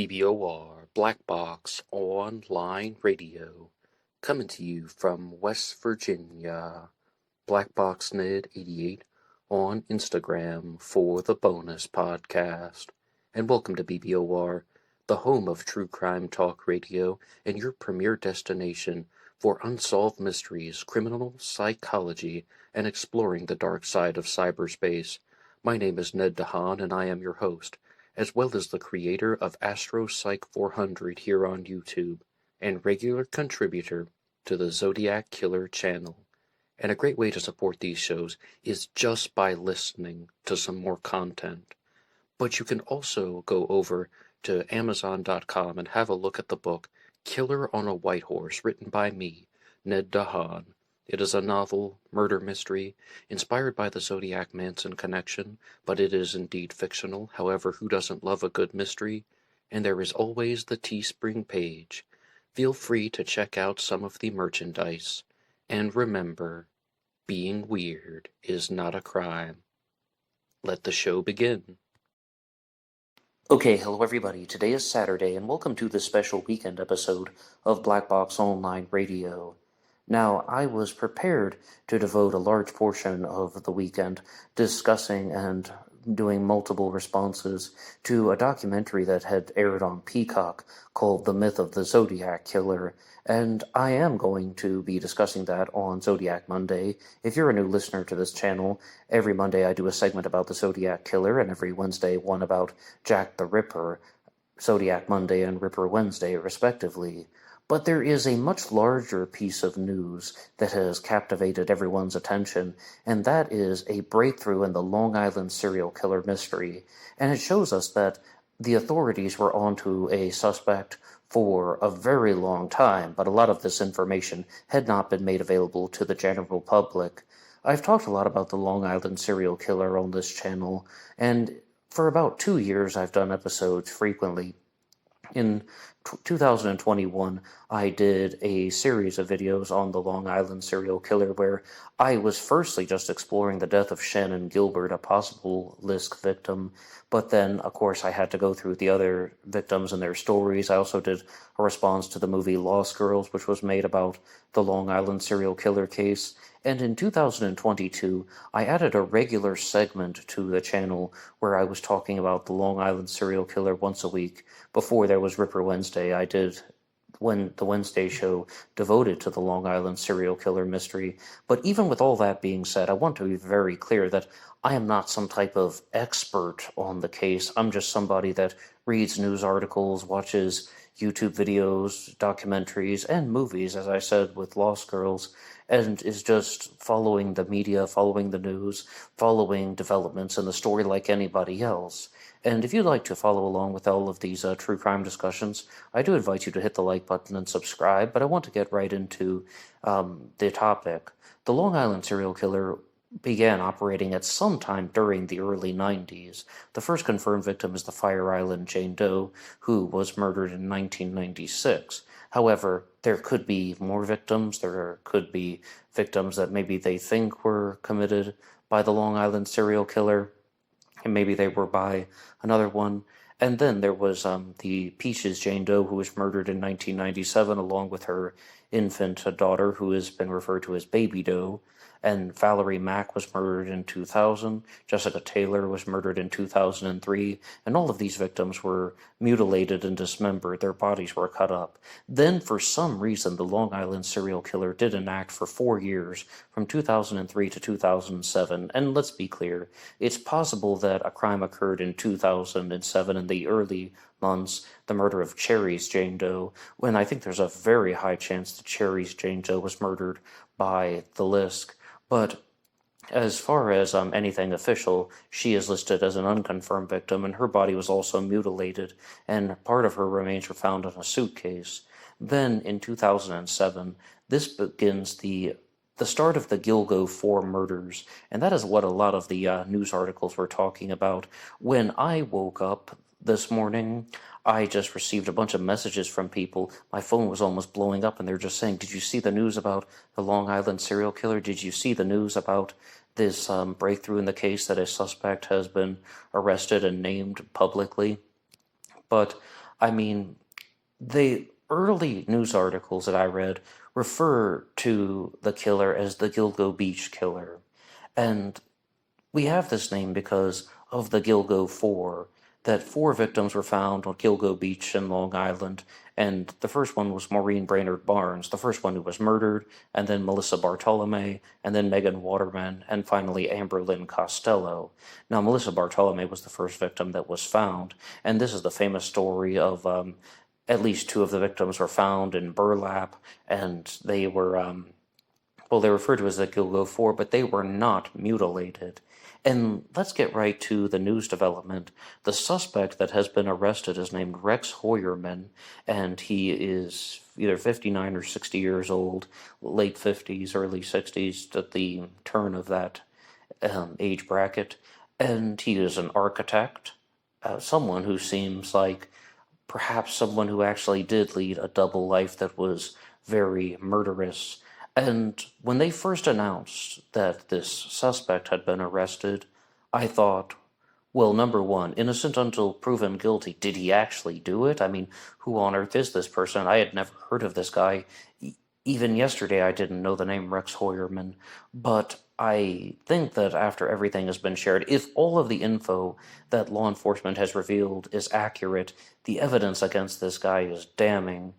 BBOR Black Box Online Radio, coming to you from West Virginia. BlackBoxNed88 on Instagram for the bonus podcast. And welcome to BBOR, the home of true crime talk radio and your premier destination for unsolved mysteries, criminal psychology, and exploring the dark side of cyberspace. My name is Ned DeHaan, and I am your host, as well as the creator of AstroPsych 400 here on YouTube, and regular contributor to the Zodiac Killer channel. And a great way to support these shows is just by listening to some more content. But you can also go over to Amazon.com and have a look at the book Killer on a White Horse, written by me, Ned DeHaan. It is a novel, murder mystery, inspired by the Zodiac Manson connection, but it is indeed fictional. However, who doesn't love a good mystery? And there is always the Teespring page. Feel free to check out some of the merchandise. And remember, being weird is not a crime. Let the show begin. Okay, hello everybody. Today is Saturday, and welcome to this special weekend episode of Black Box Online Radio. Now, I was prepared to devote a large portion of the weekend discussing and doing multiple responses to a documentary that had aired on Peacock called The Myth of the Zodiac Killer, and I am going to be discussing that on Zodiac Monday. If you're a new listener to this channel, every Monday I do a segment about the Zodiac Killer, and every Wednesday one about Jack the Ripper, Zodiac Monday and Ripper Wednesday, respectively. But there is a much larger piece of news that has captivated everyone's attention, and that is a breakthrough in the Long Island serial killer mystery. And it shows us that the authorities were onto a suspect for a very long time, but a lot of this information had not been made available to the general public. I've talked a lot about the Long Island serial killer on this channel, and for about 2 years I've done episodes frequently. In 2021, I did a series of videos on the Long Island serial killer where I was firstly just exploring the death of Shannon Gilbert, a possible Lisk victim, but then, of course, I had to go through the other victims and their stories. I also did a response to the movie Lost Girls, which was made about the Long Island serial killer case. And in 2022, I added a regular segment to the channel where I was talking about the Long Island serial killer once a week. Before there was Ripper Wednesday, I did the Wednesday show devoted to the Long Island serial killer mystery. But even with all that being said, I want to be very clear that I am not some type of expert on the case. I'm just somebody that reads news articles, watches YouTube videos, documentaries, and movies, as I said with Lost Girls, and is just following the media, following the news, following developments in the story like anybody else. And if you'd like to follow along with all of these true crime discussions, I do invite you to hit the like button and subscribe, but I want to get right into the topic. The Long Island serial killer began operating at some time during the early 90s. The first confirmed victim is the Fire Island Jane Doe, who was murdered in 1996. However, there could be more victims. There could be victims that maybe they think were committed by the Long Island serial killer, and maybe they were by another one. And then there was the Peaches Jane Doe, who was murdered in 1997, along with her infant daughter, who has been referred to as Baby Doe. And Valerie Mack was murdered in 2000, Jessica Taylor was murdered in 2003, and all of these victims were mutilated and dismembered. Their bodies were cut up. Then, for some reason, the Long Island serial killer didn't act for 4 years, from 2003 to 2007. And let's be clear, it's possible that a crime occurred in 2007 in the early months, the murder of Cherry's Jane Doe, when I think there's a very high chance that Cherry's Jane Doe was murdered by the Lisk. But as far as anything official, she is listed as an unconfirmed victim, and her body was also mutilated, and part of her remains were found in a suitcase. Then, in 2007, this begins the start of the Gilgo 4 murders, and that is what a lot of the news articles were talking about. When I woke up this morning, I just received a bunch of messages from people. My phone was almost blowing up, and they're just saying, did you see the news about the Long Island serial killer? Did you see the news about this breakthrough in the case that a suspect has been arrested and named publicly? But I mean, the early news articles that I read refer to the killer as the Gilgo Beach Killer. And we have this name because of the Gilgo Four, that four victims were found on Gilgo Beach in Long Island, and the first one was Maureen Brainard-Barnes, the first one who was murdered, and then Melissa Bartolome, and then Megan Waterman, and finally Amber Lynn Costello. Now, Melissa Bartolome was the first victim that was found, and this is the famous story of at least two of the victims were found in burlap, and they were they referred to as the Gilgo Four, but they were not mutilated. And let's get right to the news development. The suspect that has been arrested is named Rex Heuermann, and he is either 59 or 60 years old, late 50s, early 60s, at the turn of that age bracket. And he is an architect, someone who seems like perhaps someone who actually did lead a double life that was very murderous. And when they first announced that this suspect had been arrested, I thought, well, number one, innocent until proven guilty. Did he actually do it? I mean, who on earth is this person? I had never heard of this guy. Even yesterday, I didn't know the name Rex Heuermann. But I think that after everything has been shared, if all of the info that law enforcement has revealed is accurate, the evidence against this guy is damning.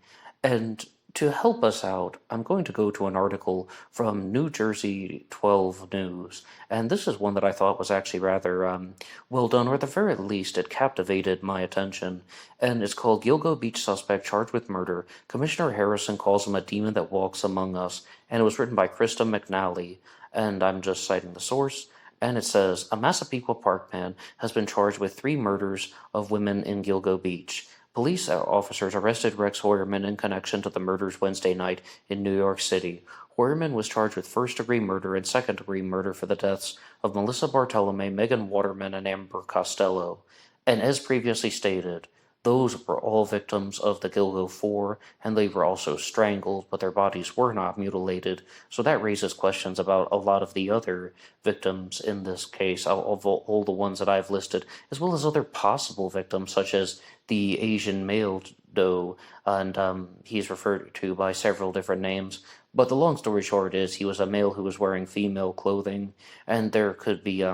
And to help us out, I'm going to go to an article from New Jersey 12 News, and this is one that I thought was actually rather well done, or at the very least it captivated my attention, and it's called Gilgo Beach Suspect Charged with Murder. Commissioner Harrison calls him a demon that walks among us, and it was written by Krista McNally, and I'm just citing the source. And it says, a Massapequa Park man has been charged with 3 murders of women in Gilgo Beach. Police officers arrested Rex Heuermann in connection to the murders Wednesday night in New York City. Heuermann was charged with first-degree murder and second-degree murder for the deaths of Melissa Bartolome, Megan Waterman, and Amber Costello. And as previously stated, those were all victims of the Gilgo Four, and they were also strangled, but their bodies were not mutilated, so that raises questions about a lot of the other victims in this case, of all the ones that I've listed, as well as other possible victims, such as the Asian male doe, and he's referred to by several different names. But the long story short is he was a male who was wearing female clothing, and there could be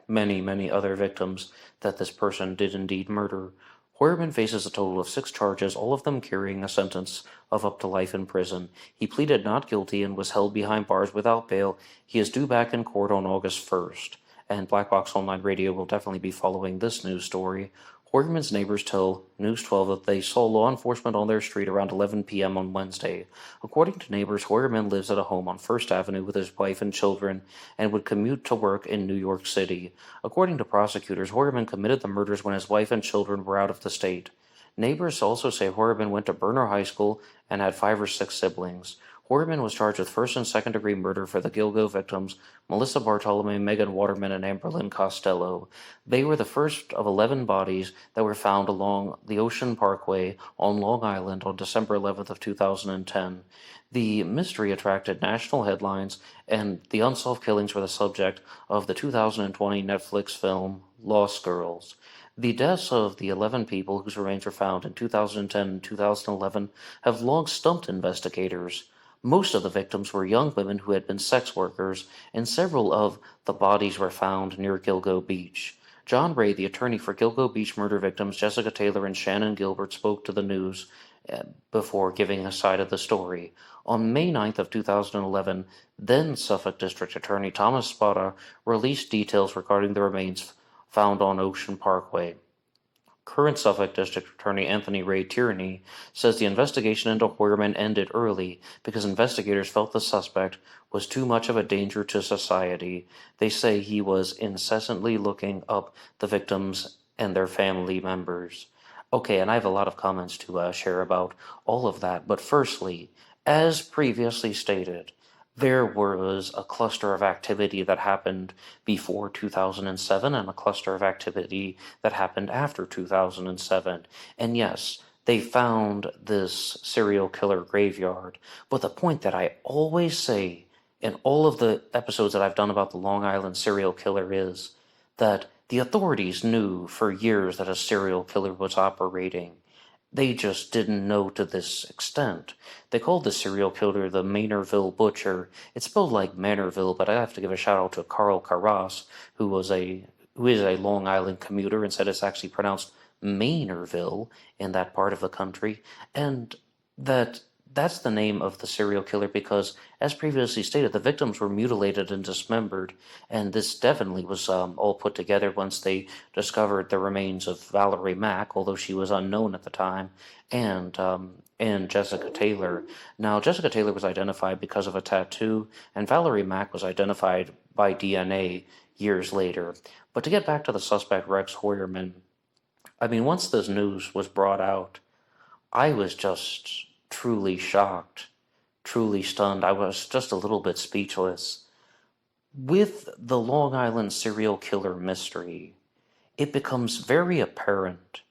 many, many other victims that this person did indeed murder. Heuermann faces a total of 6 charges, all of them carrying a sentence of up to life in prison. He pleaded not guilty and was held behind bars without bail. He is due back in court on August 1st, and Black Box Online Radio will definitely be following this news story. Heuermann's neighbors tell News 12 that they saw law enforcement on their street around 11 p.m. on Wednesday. According to neighbors, Heuermann lives at a home on First Avenue with his wife and children and would commute to work in New York City. According to prosecutors, Heuermann committed the murders when his wife and children were out of the state. Neighbors also say Heuermann went to Berner High School and had 5 or 6 siblings. Heuermann was charged with first and second-degree murder for the Gilgo victims, Melissa Bartolome, Megan Waterman, and Amber Lynn Costello. They were the first of 11 bodies that were found along the Ocean Parkway on Long Island on December 11th of 2010. The mystery attracted national headlines, and the unsolved killings were the subject of the 2020 Netflix film Lost Girls. The deaths of the 11 people whose remains were found in 2010 and 2011 have long stumped investigators. Most of the victims were young women who had been sex workers, and several of the bodies were found near Gilgo Beach. John Ray, the attorney for Gilgo Beach murder victims Jessica Taylor and Shannon Gilbert, spoke to the news before giving a side of the story. On May 9th of 2011, then Suffolk District Attorney Thomas Spada released details regarding the remains found on Ocean Parkway. Current Suffolk District Attorney Anthony Ray Tierney says the investigation into Heuermann ended early because investigators felt the suspect was too much of a danger to society. They say he was incessantly looking up the victims and their family members. Okay, and I have a lot of comments to share about all of that, but firstly, as previously stated, there was a cluster of activity that happened before 2007 and a cluster of activity that happened after 2007. And yes, they found this serial killer graveyard. But the point that I always say in all of the episodes that I've done about the Long Island serial killer is that the authorities knew for years that a serial killer was operating. They just didn't know to this extent. They called the serial killer the Manorville Butcher. It's spelled like Manorville, but I have to give a shout out to Carl Carras, who is a Long Island commuter and said it's actually pronounced Manorville in that part of the country, and that that's the name of the serial killer because, as previously stated, the victims were mutilated and dismembered, and this definitely was all put together once they discovered the remains of Valerie Mack, although she was unknown at the time, and Jessica Taylor. Now, Jessica Taylor was identified because of a tattoo, and Valerie Mack was identified by DNA years later. But to get back to the suspect, Rex Heuermann, I mean, once this news was brought out, I was just truly shocked, truly stunned. I was just a little bit speechless. With the Long Island serial killer mystery, it becomes very apparent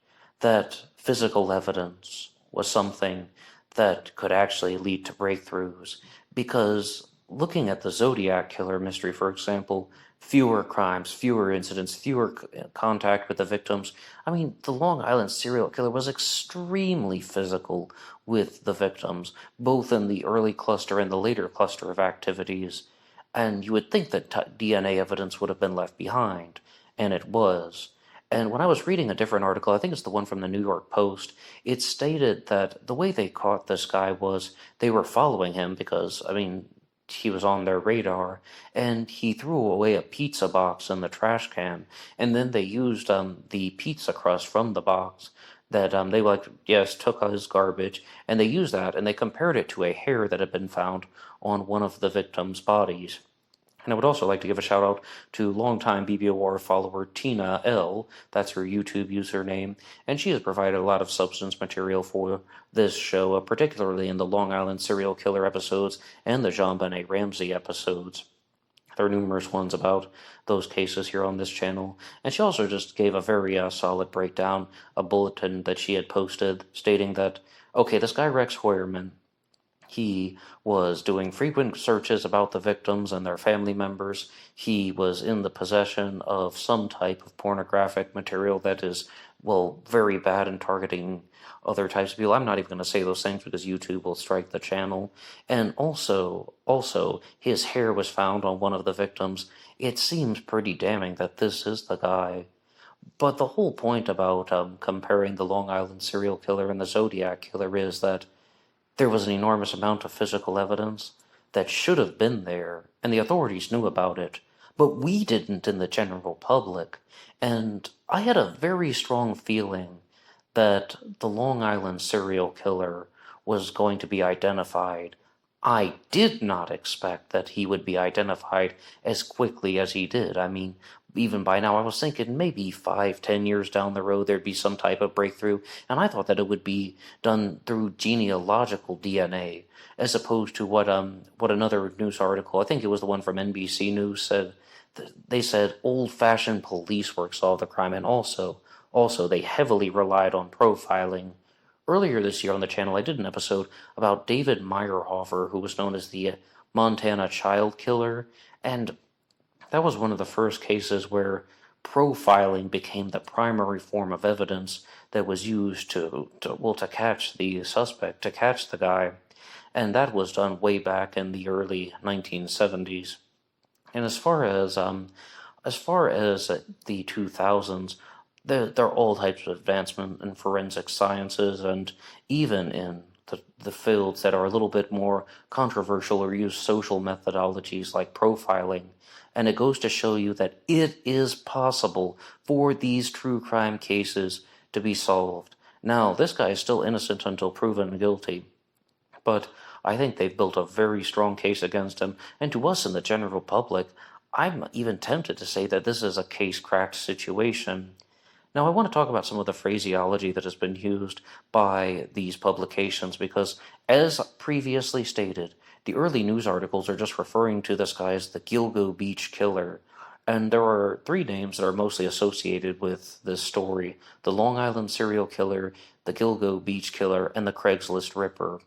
that physical evidence was something that could actually lead to breakthroughs. Because looking at the Zodiac killer mystery, for example, fewer crimes, fewer incidents, fewer contact with the victims. I mean, the Long Island serial killer was extremely physical with the victims, both in the early cluster and the later cluster of activities. And you would think that DNA evidence would have been left behind, and it was. And when I was reading a different article, I think it's the one from the New York Post, it stated that the way they caught this guy was they were following him because, I mean, he was on their radar, and he threw away a pizza box in the trash can, and then they used the pizza crust from the box that they took his garbage, and they used that, and they compared it to a hair that had been found on one of the victims' bodies. And I would also like to give a shout out to longtime BBOR follower Tina L. That's her YouTube username, and she has provided a lot of substance material for this show, particularly in the Long Island serial killer episodes and the JonBenet Ramsey episodes. There are numerous ones about those cases here on this channel, and she also just gave a very solid breakdown, a bulletin that she had posted stating that, okay, this guy Rex Heuermann, he was doing frequent searches about the victims and their family members. He was in the possession of some type of pornographic material that is, well, very bad in targeting other types of people. I'm not even going to say those things because YouTube will strike the channel. And also, his hair was found on one of the victims. It seems pretty damning that this is the guy. But the whole point about comparing the Long Island serial killer and the Zodiac killer is that there was an enormous amount of physical evidence that should have been there, and the authorities knew about it, but we didn't in the general public. And I had a very strong feeling that the Long Island serial killer was going to be identified. I did not expect that he would be identified as quickly as he did. I mean, even by now I was thinking maybe 5-10 years down the road there'd be some type of breakthrough, and I thought that it would be done through genealogical DNA, as opposed to what another news article, I think it was the one from NBC News, said. They said old-fashioned police work solved the crime, and also they heavily relied on profiling. Earlier this year on the channel, I did an episode about David Meyerhofer, who was known as the Montana child killer, and that was one of the first cases where profiling became the primary form of evidence that was used to catch the suspect, to catch the guy, and that was done way back in the early 1970s. And as far as the 2000s, there are all types of advancement in forensic sciences, and even in the fields that are a little bit more controversial or use social methodologies like profiling. And it goes to show you that it is possible for these true crime cases to be solved. Now, this guy is still innocent until proven guilty, but I think they've built a very strong case against him, and to us in the general public, I'm even tempted to say that this is a case-cracked situation. Now, I want to talk about some of the phraseology that has been used by these publications because, as previously stated, the early news articles are just referring to this guy as the Gilgo Beach Killer, and there are three names that are mostly associated with this story: the Long Island serial killer, the Gilgo Beach Killer, and the Craigslist Ripper.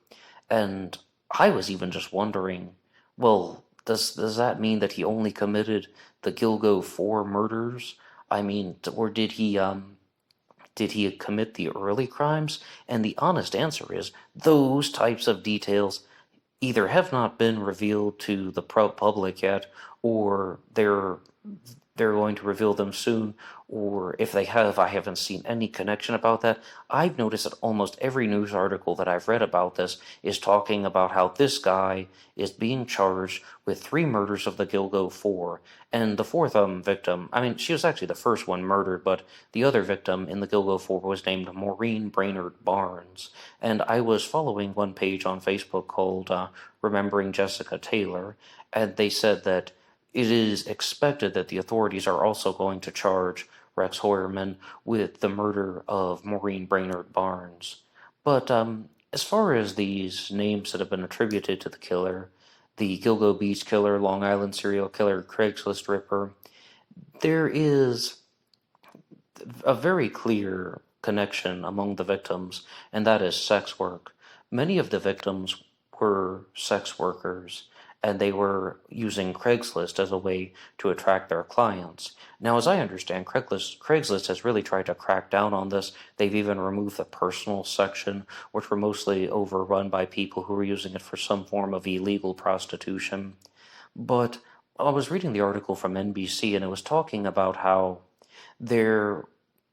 And I was even just wondering, well, does that mean that he only committed the Gilgo 4 murders? I mean, or did he did he commit the early crimes? And the honest answer is those types of details either have not been revealed to the public yet, or they're going to reveal them soon, or if they have, I haven't seen any connection about that. I've noticed that almost every news article that I've read about this is talking about how this guy is being charged with 3 murders of the Gilgo Four, and the fourth victim, I mean, she was actually the first one murdered, but the other victim in the Gilgo Four was named Maureen Brainard-Barnes, and I was following one page on Facebook called Remembering Jessica Taylor, and they said that it is expected that the authorities are also going to charge Rex Heuermann with the murder of Maureen Brainard-Barnes. But as far as these names that have been attributed to the killer, the Gilgo Beach killer, Long Island serial killer, Craigslist ripper, there is a very clear connection among the victims, and that is sex work. Many of the victims were sex workers, and they were using Craigslist as a way to attract their clients. Now, as I understand, Craigslist has really tried to crack down on this. They've even removed the personal section, which were mostly overrun by people who were using it for some form of illegal prostitution. But I was reading the article from NBC, and it was talking about how there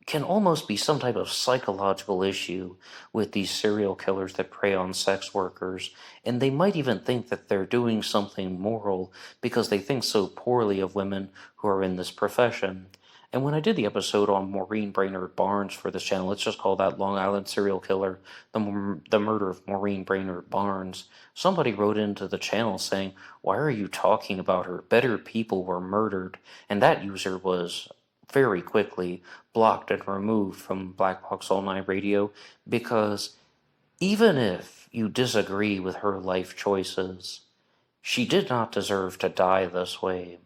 can almost be some type of psychological issue with these serial killers that prey on sex workers, and they might even think that they're doing something moral because they think so poorly of women who are in this profession. And when I did the episode on Maureen Brainard-Barnes for this channel, let's just call that Long Island serial killer, the murder of Maureen Brainard-Barnes, somebody wrote into the channel saying, "Why are you talking about her? Better people were murdered." And that user was very quickly blocked and removed from BlackBoxOnlineRadio, because even if you disagree with her life choices, she did not deserve to die this way.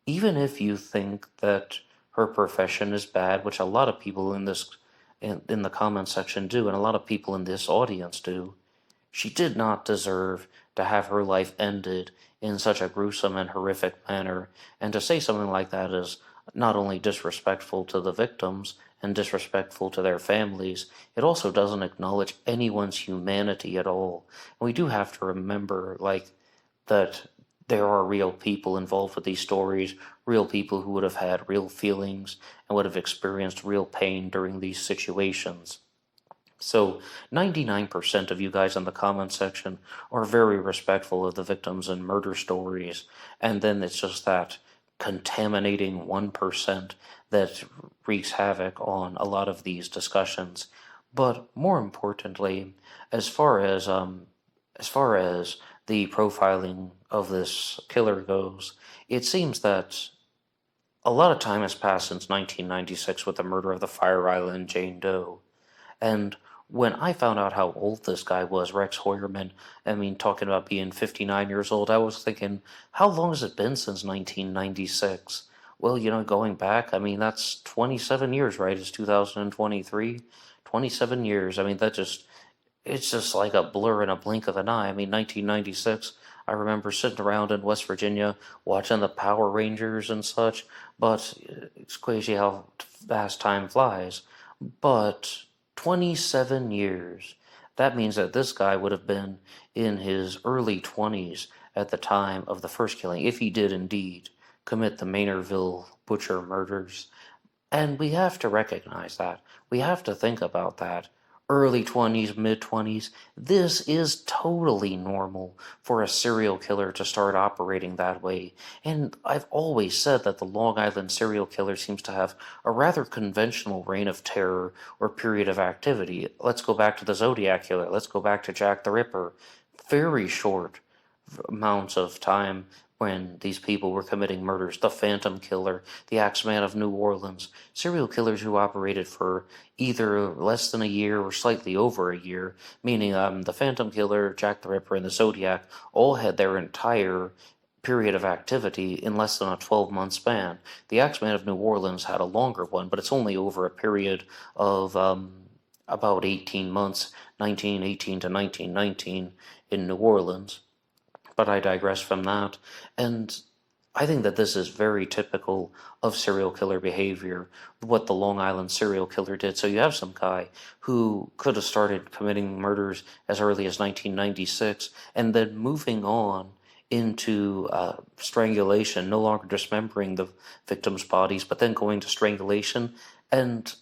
Even if you think that her profession is bad, which a lot of people in the comment section do, and a lot of people in this audience do, she did not deserve to have her life ended in such a gruesome and horrific manner. And to say something like that is not only disrespectful to the victims and disrespectful to their families, it also doesn't acknowledge anyone's humanity at all. And we do have to remember, that there are real people involved with these stories, real people who would have had real feelings and would have experienced real pain during these situations. So 99% of you guys in the comment section are very respectful of the victims and murder stories, and then it's just that contaminating 1% that wreaks havoc on a lot of these discussions. But more importantly, as far as the profiling of this killer goes, it seems that a lot of time has passed since 1996 with the murder of the Fire Island Jane Doe. And when I found out how old this guy was, Rex Heuermann, I mean, talking about being 59 years old, I was thinking, how long has it been since 1996? Well, going back, I mean, that's 27 years, right? It's 2023, 27 years. I mean, it's just like a blur in a blink of an eye. I mean, 1996, I remember sitting around in West Virginia watching the Power Rangers and such, but it's crazy how fast time flies. But 27 years. That means that this guy would have been in his early 20s at the time of the first killing, if he did indeed commit the Maynardville butcher murders. And we have to recognize that. We have to think about that. Early 20s, mid 20s, this is totally normal for a serial killer to start operating that way. And I've always said that the Long Island serial killer seems to have a rather conventional reign of terror or period of activity. Let's go back to the Zodiac killer. Let's go back to Jack the Ripper. Very short amounts of time when these people were committing murders. The Phantom Killer, the Axeman of New Orleans, serial killers who operated for either less than a year or slightly over a year, meaning the Phantom Killer, Jack the Ripper, and the Zodiac all had their entire period of activity in less than a 12-month span. The Axeman of New Orleans had a longer one, but it's only over a period of about 18 months, 1918 to 1919 in New Orleans. But I digress from that. And I think that this is very typical of serial killer behavior, what the Long Island serial killer did. So you have some guy who could have started committing murders as early as 1996 and then moving on into strangulation, no longer dismembering the victims' bodies, but then going to strangulation. And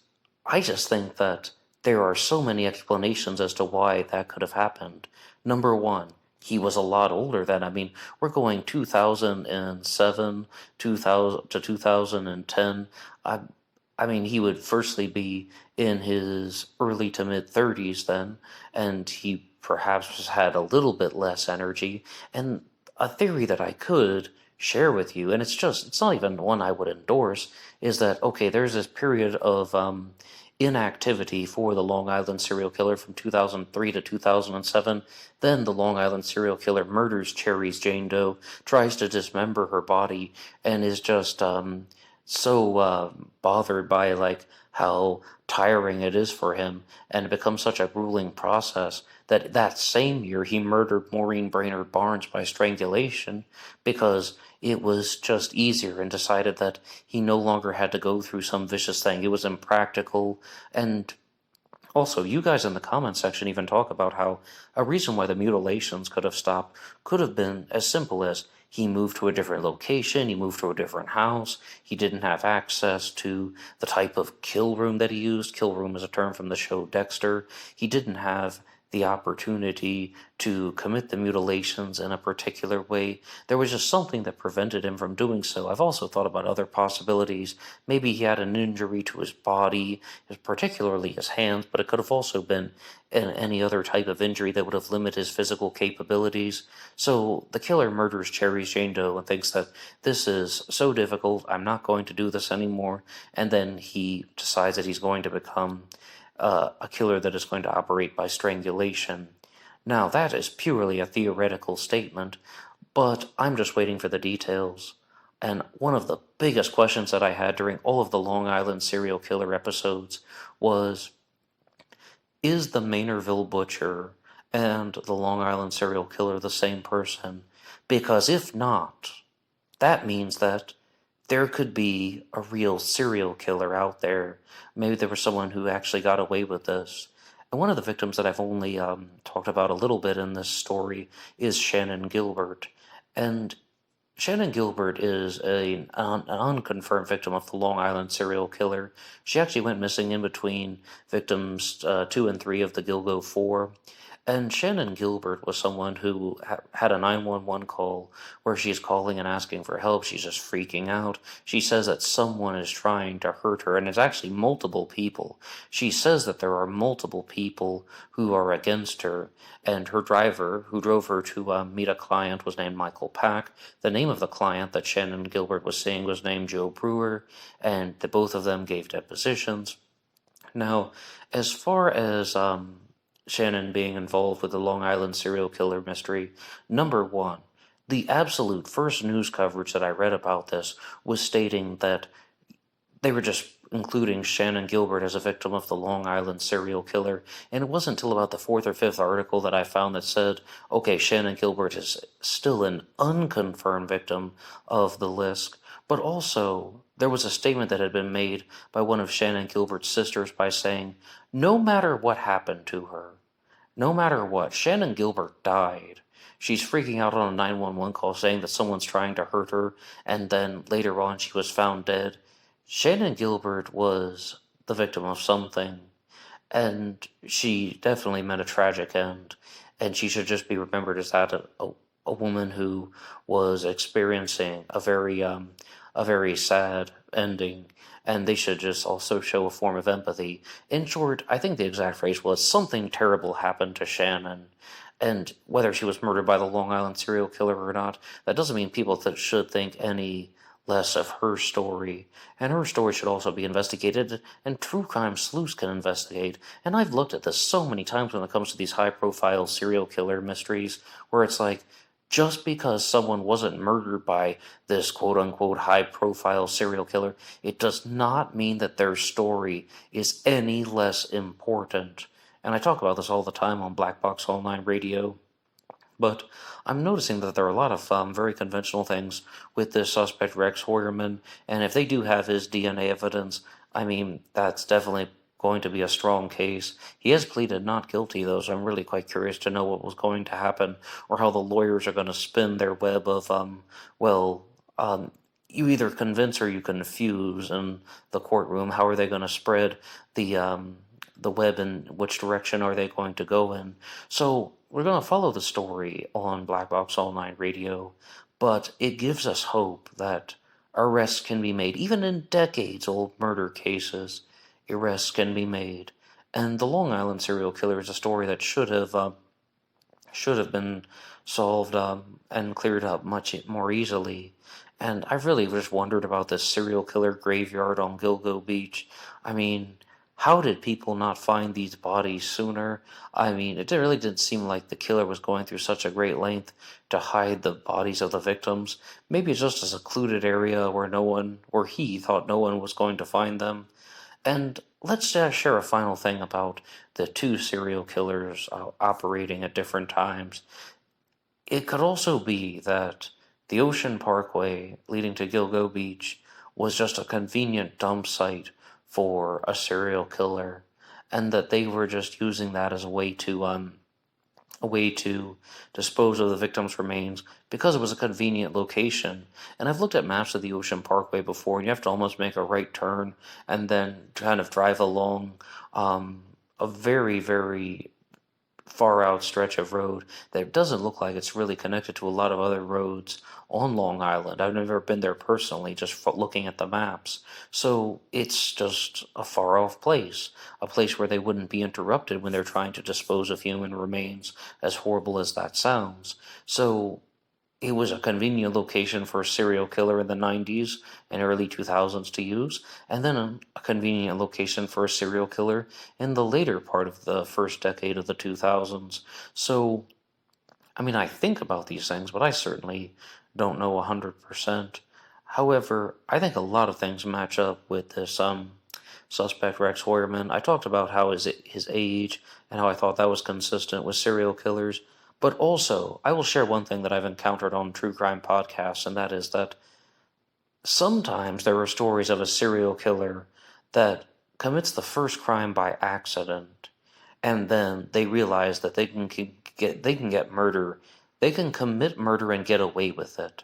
I just think that there are so many explanations as to why that could have happened. Number one, he was a lot older then. I mean, we're going 2007, 2000 to 2010. I, I mean, he would firstly be in his early to mid 30s then, and he perhaps had a little bit less energy. And a theory that I could share with you, and it's not even one I would endorse, is that, okay, there's this period of inactivity for the Long Island serial killer from 2003 to 2007. Then the Long Island serial killer murders Cherry's Jane Doe, tries to dismember her body, and is just so bothered by like how tiring it is for him, and it becomes such a grueling process that that same year he murdered Maureen Brainard-Barnes by strangulation because it was just easier, and decided that he no longer had to go through some vicious thing. It was impractical. And also, you guys in the comments section even talk about how a reason why the mutilations could have stopped could have been as simple as he moved to a different location, he moved to a different house, he didn't have access to the type of kill room that he used. Kill room is a term from the show Dexter. He didn't have the opportunity to commit the mutilations in a particular way. There was just something that prevented him from doing so. I've also thought about other possibilities. Maybe he had an injury to his body, particularly his hands, but it could have also been any other type of injury that would have limited his physical capabilities. So the killer murders Cherry's Jane Doe and thinks that this is so difficult, I'm not going to do this anymore. And then he decides that he's going to become a killer that is going to operate by strangulation. Now, that is purely a theoretical statement, but I'm just waiting for the details. And one of the biggest questions that I had during all of the Long Island serial killer episodes was, is the Maynardville butcher and the Long Island serial killer the same person? Because if not, that means that there could be a real serial killer out there. Maybe there was someone who actually got away with this. And one of the victims that I've only talked about a little bit in this story is Shannon Gilbert. And Shannon Gilbert is an unconfirmed victim of the Long Island serial killer. She actually went missing in between victims 2 and 3 of the Gilgo 4. And Shannon Gilbert was someone who had a 911 call where she's calling and asking for help. She's just freaking out. She says that someone is trying to hurt her, and it's actually multiple people. She says that there are multiple people who are against her, and her driver, who drove her to meet a client, was named Michael Pack. The name of the client that Shannon Gilbert was seeing was named Joe Brewer, and the both of them gave depositions. Now, as far as Shannon being involved with the Long Island serial killer mystery, number one, the absolute first news coverage that I read about this was stating that they were just including Shannon Gilbert as a victim of the Long Island serial killer, and it wasn't until about the fourth or fifth article that I found that said, okay, Shannon Gilbert is still an unconfirmed victim of the list, but also there was a statement that had been made by one of Shannon Gilbert's sisters by saying, no matter what happened to her, no matter what, Shannon Gilbert died. She's freaking out on a 911 call saying that someone's trying to hurt her, and then later on she was found dead. Shannon Gilbert was the victim of something, and she definitely met a tragic end, and she should just be remembered as that a woman who was experiencing a very sad ending, and they should just also show a form of empathy. In short, I think the exact phrase was, something terrible happened to Shannon, and whether she was murdered by the Long Island serial killer or not, that doesn't mean people should think any less of her story, and her story should also be investigated, and true crime sleuths can investigate. And I've looked at this so many times when it comes to these high-profile serial killer mysteries, where it's like, just because someone wasn't murdered by this quote-unquote high-profile serial killer, it does not mean that their story is any less important. And I talk about this all the time on BlackBoxOnlineRadio. But I'm noticing that there are a lot of very conventional things with this suspect Rex Heuermann, and if they do have his DNA evidence, I mean, that's definitely going to be a strong case. He has pleaded not guilty, though, so I'm really quite curious to know what was going to happen, or how the lawyers are going to spin their web of, well, you either convince or you confuse in the courtroom. How are they going to spread the web, and which direction are they going to go in? So we're going to follow the story on Black Box Online Radio, but it gives us hope that arrests can be made, even in decades-old murder cases. Arrests can be made, and the Long Island serial killer is a story that should have been solved and cleared up much more easily. And I've really just wondered about this serial killer graveyard on Gilgo Beach. I mean, how did people not find these bodies sooner? I mean, it really didn't seem like the killer was going through such a great length to hide the bodies of the victims. Maybe it's just a secluded area where he thought no one was going to find them. And let's share a final thing about the two serial killers operating at different times. It could also be that the Ocean Parkway leading to Gilgo Beach was just a convenient dump site for a serial killer, and that they were just using that as a way to dispose of the victim's remains because it was a convenient location. And I've looked at maps of the Ocean Parkway before, and you have to almost make a right turn and then kind of drive along a very, very far out stretch of road that doesn't look like it's really connected to a lot of other roads on Long Island. I've never been there personally, just looking at the maps. So it's just a far off place, a place where they wouldn't be interrupted when they're trying to dispose of human remains, as horrible as that sounds. So it was a convenient location for a serial killer in the 90s and early 2000s to use, and then a convenient location for a serial killer in the later part of the first decade of the 2000s. So, I mean, I think about these things, but I certainly don't know 100%. However, I think a lot of things match up with this suspect Rex Heuermann. I talked about how his age and how I thought that was consistent with serial killers. But also, I will share one thing that I've encountered on true crime podcasts, and that is that sometimes there are stories of a serial killer that commits the first crime by accident, and then they realize that they can get murder. They can commit murder and get away with it.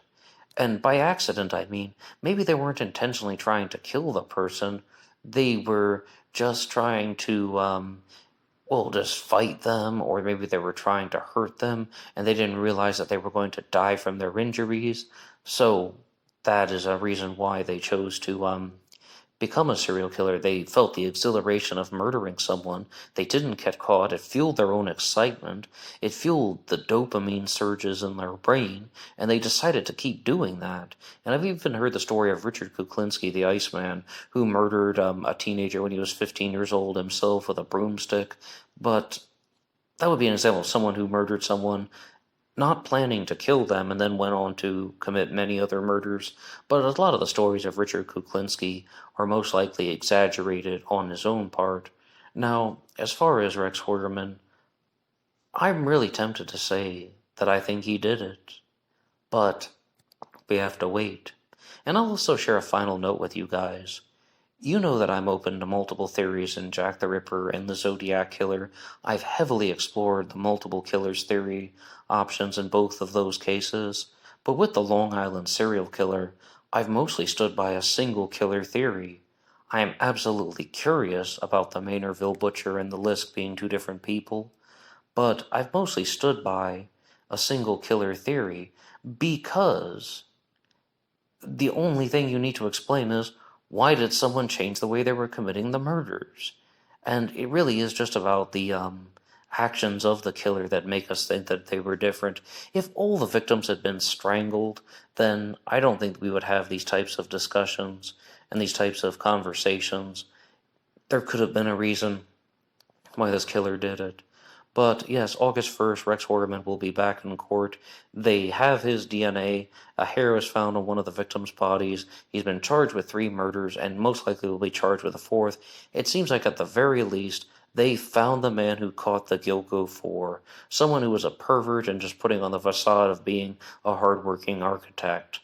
And by accident, I mean, maybe they weren't intentionally trying to kill the person. They were just trying to, just fight them, or maybe they were trying to hurt them, and they didn't realize that they were going to die from their injuries. So that is a reason why they chose to become a serial killer. They felt the exhilaration of murdering someone. They didn't get caught. It fueled their own excitement. It fueled the dopamine surges in their brain, and they decided to keep doing that. And I've even heard the story of Richard Kuklinski, the Iceman, who murdered a teenager when he was 15 years old himself with a broomstick. But that would be an example of someone who murdered someone not planning to kill them, and then went on to commit many other murders. But a lot of the stories of Richard Kuklinski are most likely exaggerated on his own part. Now, as far as Rex Heuermann, I'm really tempted to say that I think he did it. But we have to wait. And I'll also share a final note with you guys. You know that I'm open to multiple theories in Jack the Ripper and the Zodiac Killer. I've heavily explored the multiple killers theory options in both of those cases. But with the Long Island serial killer, I've mostly stood by a single killer theory. I am absolutely curious about the Maynardville Butcher and the Lisk being two different people, but I've mostly stood by a single killer theory because the only thing you need to explain is, why did someone change the way they were committing the murders? And it really is just about the actions of the killer that make us think that they were different. If all the victims had been strangled, then I don't think we would have these types of discussions and these types of conversations. There could have been a reason why this killer did it. But yes, August 1st, Rex Heuermann will be back in court. They have his DNA. A hair was found on one of the victims' bodies. He's been charged with 3 murders and most likely will be charged with a 4th. It seems like at the very least, They found the man who caught the Gilgo 4, someone who was a pervert and just putting on the facade of being a hardworking architect.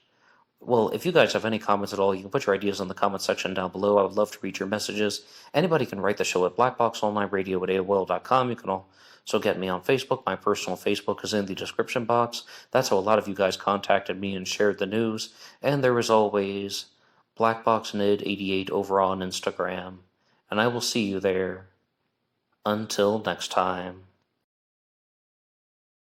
Well, if you guys have any comments at all, you can put your ideas in the comment section down below. I would love to read your messages. Anybody can write the show at BlackBoxOnlineRadio at AOL.com. You can also get me on Facebook. My personal Facebook is in the description box. That's how a lot of you guys contacted me and shared the news. And there is always BlackBoxNid88 over on Instagram. And I will see you there. Until next time.